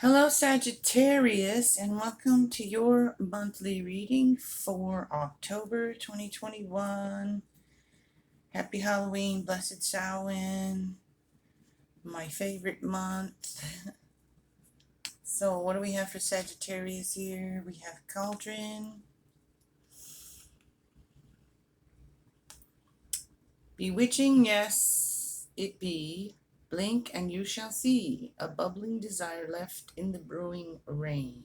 Hello, Sagittarius, and welcome to your monthly reading for October 2021. Happy Halloween, blessed Samhain, my favorite month. So, what do we have for Sagittarius here? We have Cauldron, bewitching, yes, it be. Blink and you shall see a bubbling desire left in the brewing rain.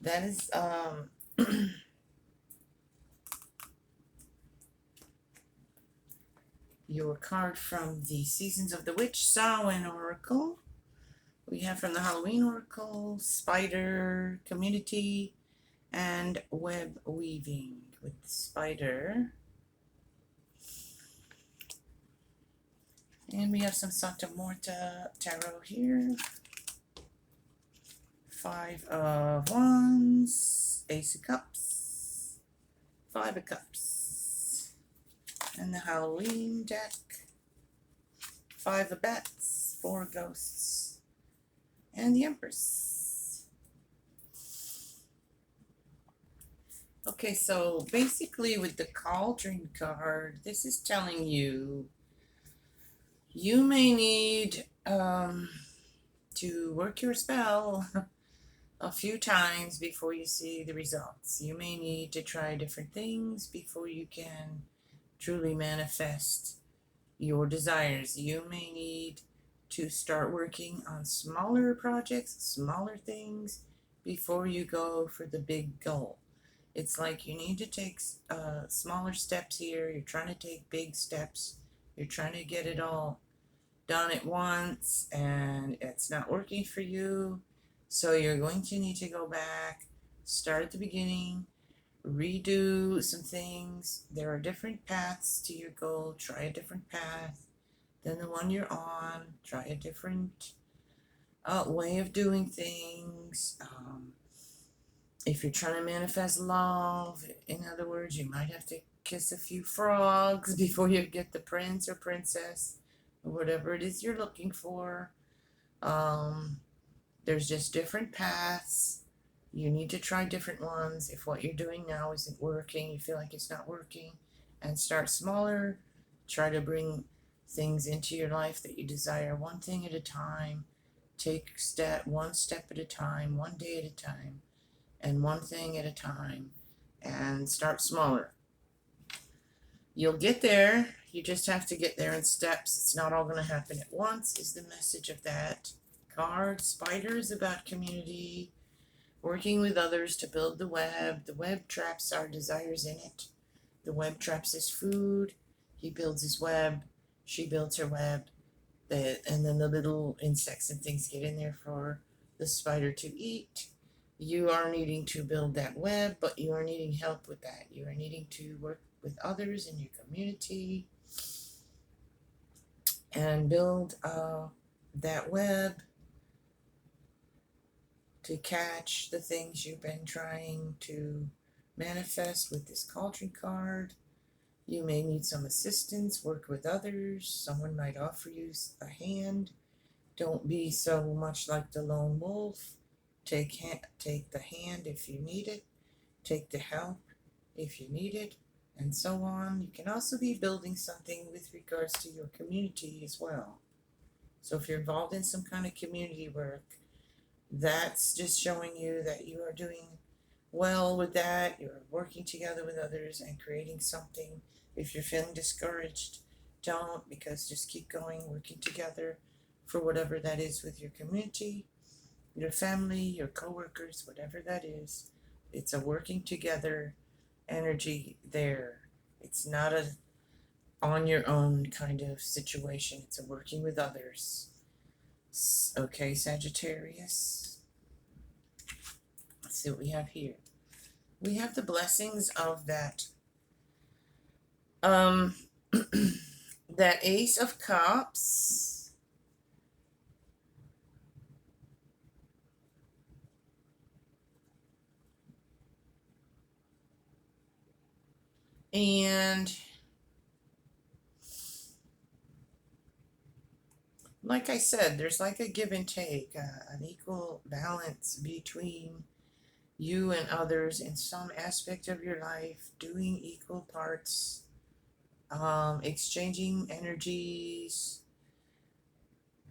That is your card from the Seasons of the Witch Samhain Oracle. We have from the Halloween Oracle, Spider, Community, and Web Weaving with Spider. And we have some Santa Morta Tarot here. Five of Wands, Ace of Cups, Five of Cups, and the Halloween deck. Five of Bats, Four of Ghosts, and the Empress. Okay, so basically with the Cauldron card, this is telling you you may need to work your spell a few times before you see the results. You may need to try different things before you can truly manifest your desires. You may need to start working on smaller projects, smaller things, before you go for the big goal. It's like you need to take smaller steps here. You're trying to take big steps. You're trying to get it all done at once, and it's not working for you. So you're going to need to go back, start at the beginning, redo some things. There are different paths to your goal. Try a different path than the one you're on. Try a different way of doing things. If you're trying to manifest love, in other words, you might have to kiss a few frogs before you get the prince or princess or whatever it is you're looking for. There's just different paths. You need to try different ones. If what you're doing now isn't working, you feel like it's not working, and start smaller. Try to bring things into your life that you desire one thing at a time. Take one step at a time, one day at a time, and one thing at a time, and start smaller. You'll get there. You just have to get there in steps. It's not all going to happen at once, is the message of that card. Spider is about community, working with others to build the web. The web traps our desires in it. The web traps his food. He builds his web. She builds her web. And then the little insects and things get in there for the spider to eat. You are needing to build that web, but you are needing help with that. You are needing to work with others in your community and build that web to catch the things you've been trying to manifest with this Cauldron card. You may need some assistance, work with others. Someone might offer you a hand. Don't be so much like the lone wolf. Take the hand if you need it. Take the help if you need it, and so on. You can also be building something with regards to your community as well. So if you're involved in some kind of community work, that's just showing you that you are doing well with that. You're working together with others and creating something. If you're feeling discouraged, don't, because just keep going, working together for whatever that is with your community, your family, your coworkers, whatever that is. It's a working together energy there. It's not a on your own kind of situation. It's a working with others. Okay, Sagittarius. Let's see what we have here. We have the blessings of that that Ace of Cups. And like I said, there's like a give and take, an equal balance between you and others in some aspect of your life, doing equal parts, exchanging energies,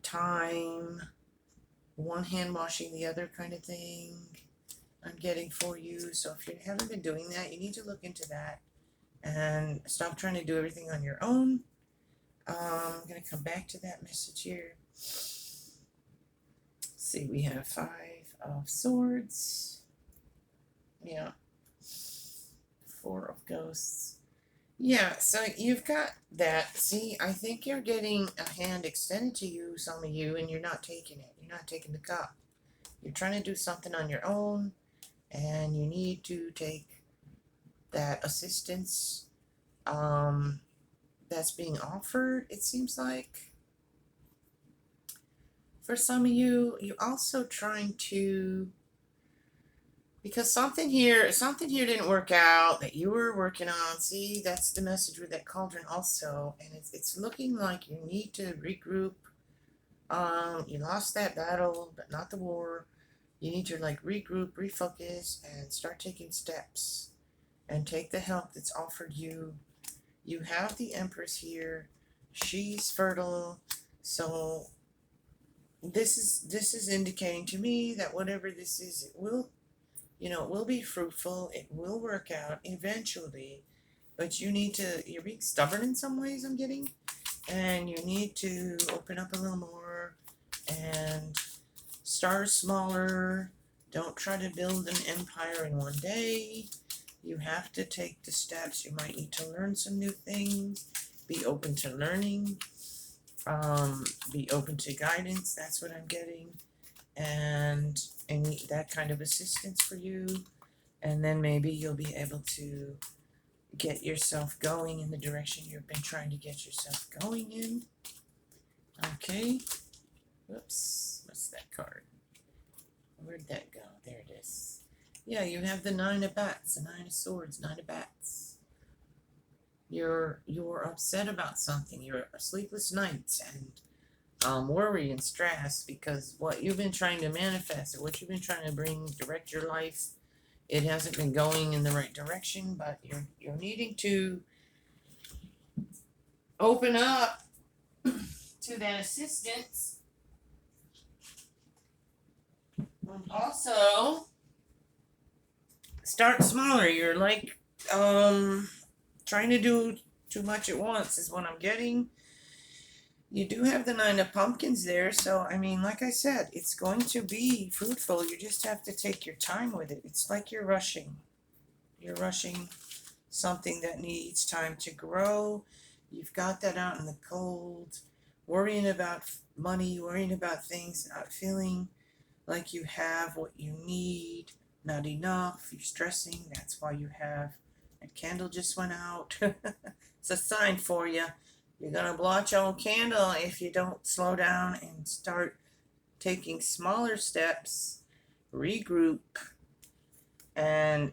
time, one hand washing the other kind of thing. I'm getting for you. So if you haven't been doing that, you need to look into that and stop trying to do everything on your own. I'm going to come back to that message here. Let's see, we have 5 of Swords. Yeah. 4 of Ghosts. Yeah, so you've got that. See, I think you're getting a hand extended to you, some of you, and you're not taking it. You're not taking the cup. You're trying to do something on your own, and you need to take that assistance that's being offered, it seems like. For some of you, you also trying to, because something here didn't work out that you were working on. See, that's the message with that cauldron also, and it's looking like you need to regroup. You lost that battle, but not the war. You need to like regroup, refocus, and start taking steps, and take the help that's offered you. You have the Empress here. She's fertile, so this is indicating to me that whatever this is, it will, it will be fruitful. It will work out eventually, but you're being stubborn in some ways, I'm getting, and you need to open up a little more and start smaller. Don't try to build an empire in one day. You have to take the steps. You might need to learn some new things. Be open to learning. Be open to guidance. That's what I'm getting. And that kind of assistance for you. And then maybe you'll be able to get yourself going in the direction you've been trying to get yourself going in. Okay. Whoops. What's that card? Where'd that go? There it is. Yeah, you have the 9 of Bats, the 9 of Swords, 9 of Bats. You're upset about something. You're sleepless nights and worry and stress because what you've been trying to manifest or what you've been trying to direct your life, it hasn't been going in the right direction, but you're needing to open up to that assistance. Also, start smaller. You're like trying to do too much at once is what I'm getting. You do have the 9 of Pumpkins there, so I mean, like I said, it's going to be fruitful. You just have to take your time with it. It's like you're rushing. You're rushing something that needs time to grow. You've got that out in the cold, worrying about money, worrying about things, not feeling like you have what you need, not enough. You're stressing. That's why you have that candle just went out. It's a sign for you. You're going to blow out your own candle if you don't slow down and start taking smaller steps, regroup, and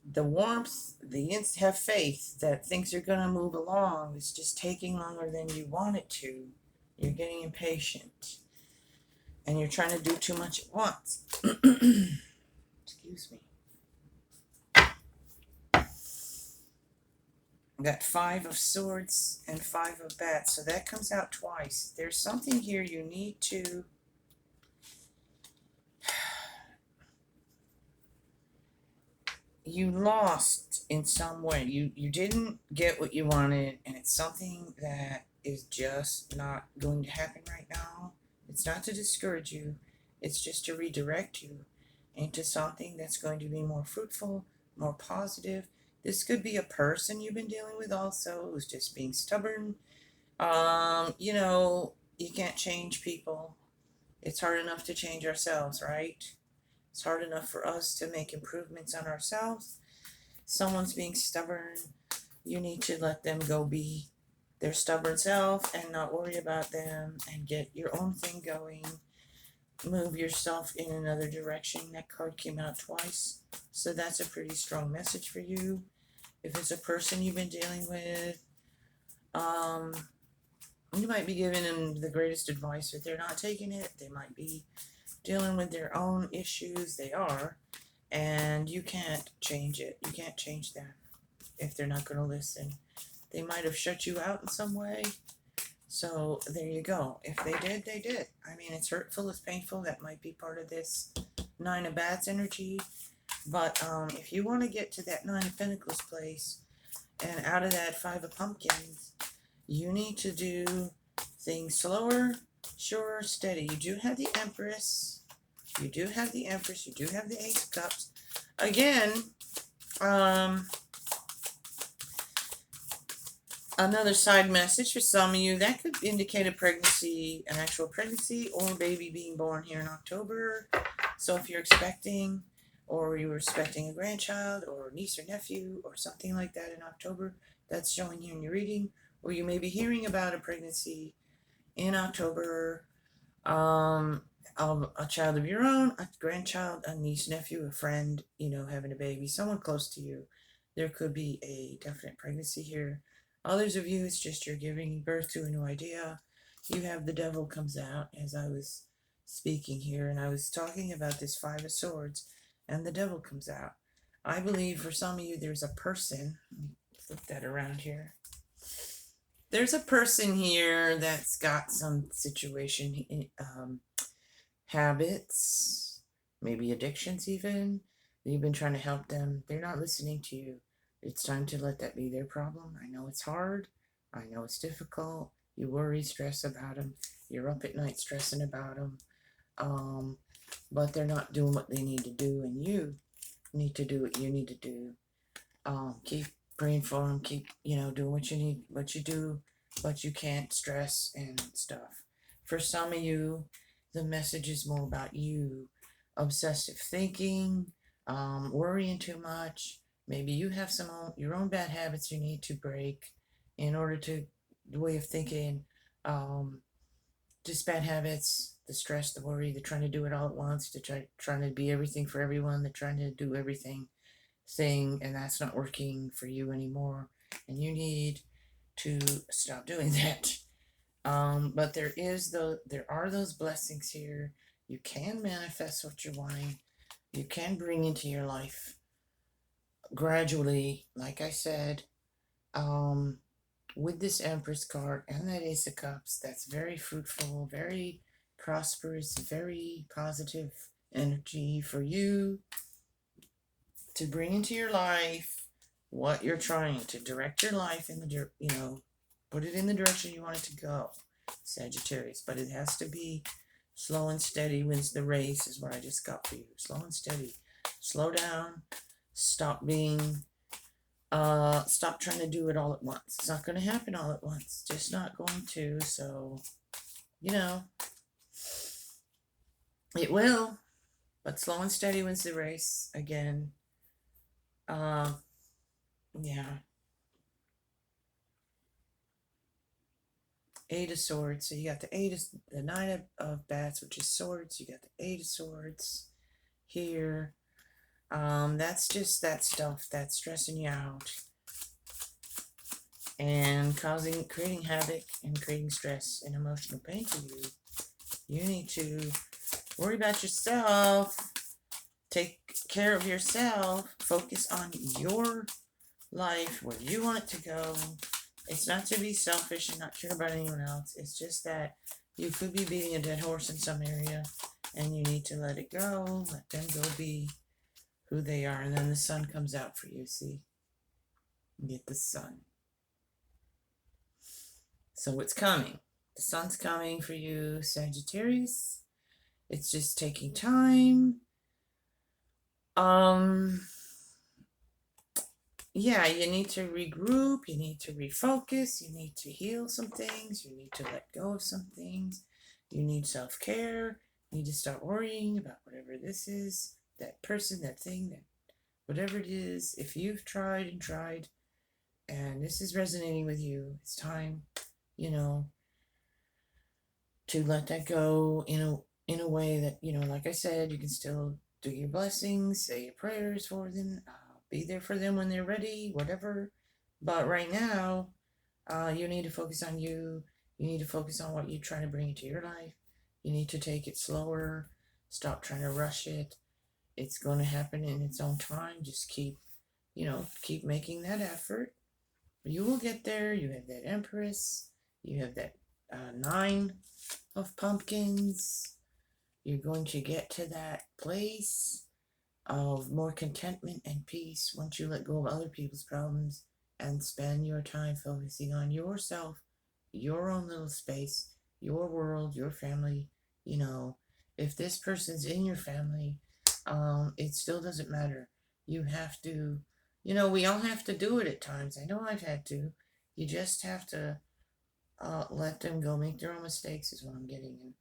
the warmth, have faith that things are going to move along. It's just taking longer than you want it to. You're getting impatient. And you're trying to do too much at once. Excuse me. Got 5 of Swords and 5 of Bats, so that comes out twice. There's something here you need to you lost in some way. You didn't get what you wanted, and it's something that is just not going to happen right now. It's not to discourage you. It's just to redirect you into something that's going to be more fruitful, more positive. This could be a person you've been dealing with also who's just being stubborn. You can't change people. It's hard enough to change ourselves, right? It's hard enough for us to make improvements on ourselves. Someone's being stubborn. You need to let them go be their stubborn self and not worry about them and get your own thing going. Move yourself in another direction. That card came out twice, so that's a pretty strong message for you. If it's a person you've been dealing with, You might be giving them the greatest advice, but they're not taking it. They might be dealing with their own issues. They are. And you can't change it. You can't change them if they're not going to listen. They might have shut you out in some way. So there you go. If they did, they did. I mean, it's hurtful, it's painful. That might be part of this Nine of Bats energy. But if you want to get to that Nine of Pentacles place and out of that Five of Pumpkins, you need to do things slower, sure, steady. You do have the Empress. You do have the Empress. You do have the Ace of Cups. Again, another side message for some of you, that could indicate a pregnancy, an actual pregnancy, or a baby being born here in October. So if you're expecting, or you were expecting a grandchild, or a niece or nephew, or something like that in October, that's showing here in your reading. Or you may be hearing about a pregnancy in October, of a child of your own, a grandchild, a niece, nephew, a friend, having a baby, someone close to you. There could be a definite pregnancy here. Others of you, it's just you're giving birth to a new idea. You have the Devil comes out as I was speaking here, and I was talking about this Five of Swords, and the Devil comes out. I believe for some of you, there's a person. Let me flip that around here. There's a person here that's got some situation, habits, maybe addictions even. You've been trying to help them. They're not listening to you. It's time to let that be their problem. I know it's hard. I know it's difficult. You worry, stress about them. You're up at night stressing about them. But they're not doing what they need to do, and you need to do what you need to do. Keep praying for them. Keep, doing what you need, what you do, but you can't stress and stuff. For some of you, the message is more about you. Obsessive thinking, worrying too much. Maybe you have your own bad habits you need to break in order to the way of thinking. Just bad habits, the stress, the worry, they're trying to do it all at once, trying to be everything for everyone, they're trying to do everything, and that's not working for you anymore, and you need to stop doing that. But there are those blessings here. You can manifest what you're wanting. You can bring into your life gradually, like I said, with this Empress card and that Ace of Cups. That's very fruitful, very prosperous, very positive energy for you to bring into your life what you're trying to direct your life in put it in the direction you want it to go, Sagittarius. But it has to be slow and steady wins the race, is what I just got for you. Slow and steady. Slow down. Stop trying to do it all at once. It's not going to happen all at once. Just not going to. So, it will. But slow and steady wins the race. Again. Yeah. Eight of Swords. So you got the Nine of Bats, which is swords. You got the Eight of Swords here. That's just that stuff that's stressing you out and creating havoc and creating stress and emotional pain for you. You need to worry about yourself, take care of yourself, focus on your life, where you want it to go. It's not to be selfish and not care about anyone else. It's just that you could be beating a dead horse in some area, and you need to let it go, let them go be who they are, and then the sun comes out for you, see? You get the sun. So it's coming. The sun's coming for you, Sagittarius. It's just taking time. Yeah, you need to regroup, you need to refocus, you need to heal some things, you need to let go of some things, you need self-care, you need to stop worrying about whatever this is, that person, that thing, that whatever it is. If you've tried and tried and this is resonating with you, it's time, to let that go in a way that, like I said, you can still do your blessings, say your prayers for them, be there for them when they're ready, whatever. But right now, you need to focus on you. You need to focus on what you're trying to bring into your life. You need to take it slower. Stop trying to rush it. It's going to happen in its own time. Just keep making that effort. You will get there. You have that Empress. You have that Nine of Pumpkins. You're going to get to that place of more contentment and peace once you let go of other people's problems and spend your time focusing on yourself, your own little space, your world, your family. You know, if this person's in your family, it still doesn't matter. You have to, we all have to do it at times. I know I've had to. You just have to let them go make their own mistakes, is what I'm getting. And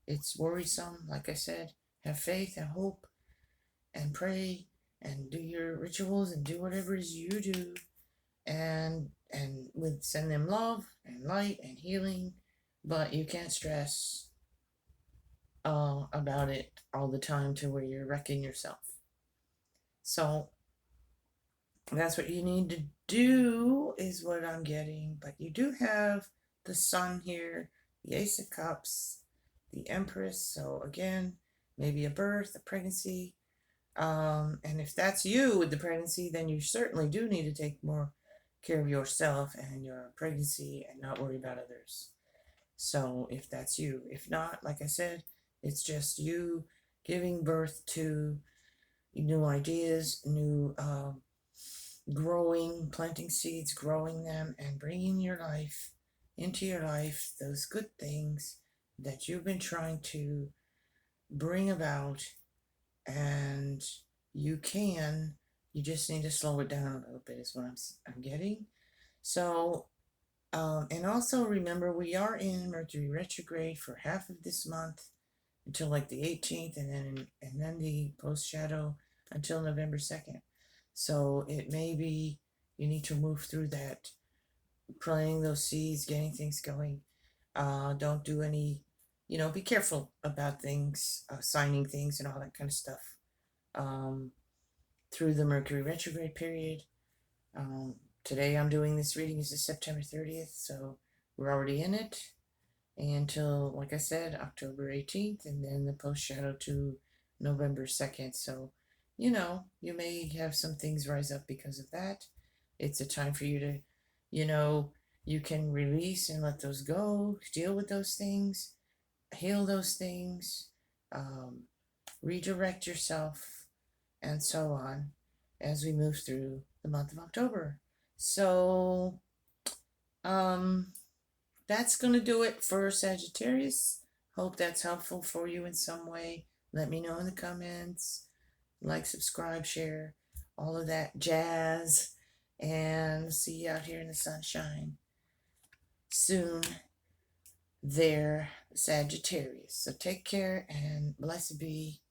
it's worrisome. Like I said, have faith and hope and pray and do your rituals and do whatever it is you do, and with send them love and light and healing, but you can't stress about it all the time to where you're wrecking yourself. So that's what you need to do, is what I'm getting. But you do have the Sun here, the Ace of Cups, the Empress. So again, maybe a birth, a pregnancy. And if that's you with the pregnancy, then you certainly do need to take more care of yourself and your pregnancy and not worry about others. So if that's you, if not, like I said, it's just you giving birth to new ideas, new growing, planting seeds, growing them, and bringing into your life, those good things that you've been trying to bring about. And you just need to slow it down a little bit, is what I'm getting. So, and also remember, we are in Mercury retrograde for half of this month until like the 18th, and then the post shadow until November 2nd. So it may be you need to move through that, planting those seeds, getting things going. Don't do any, be careful about things, signing things and all that kind of stuff. Through the Mercury retrograde period. Today I'm doing this reading is September 30th, so we're already in it until, like I said, October 18th, and then the post shadow to November 2nd. So, you may have some things rise up because of that. It's a time for you to, you can release and let those go, deal with those things, heal those things, redirect yourself, and so on as we move through the month of October. So, that's going to do it for Sagittarius. Hope that's helpful for you in some way. Let me know in the comments. Like, subscribe, share, all of that jazz. And see you out here in the sunshine soon there, Sagittarius. So take care and blessed be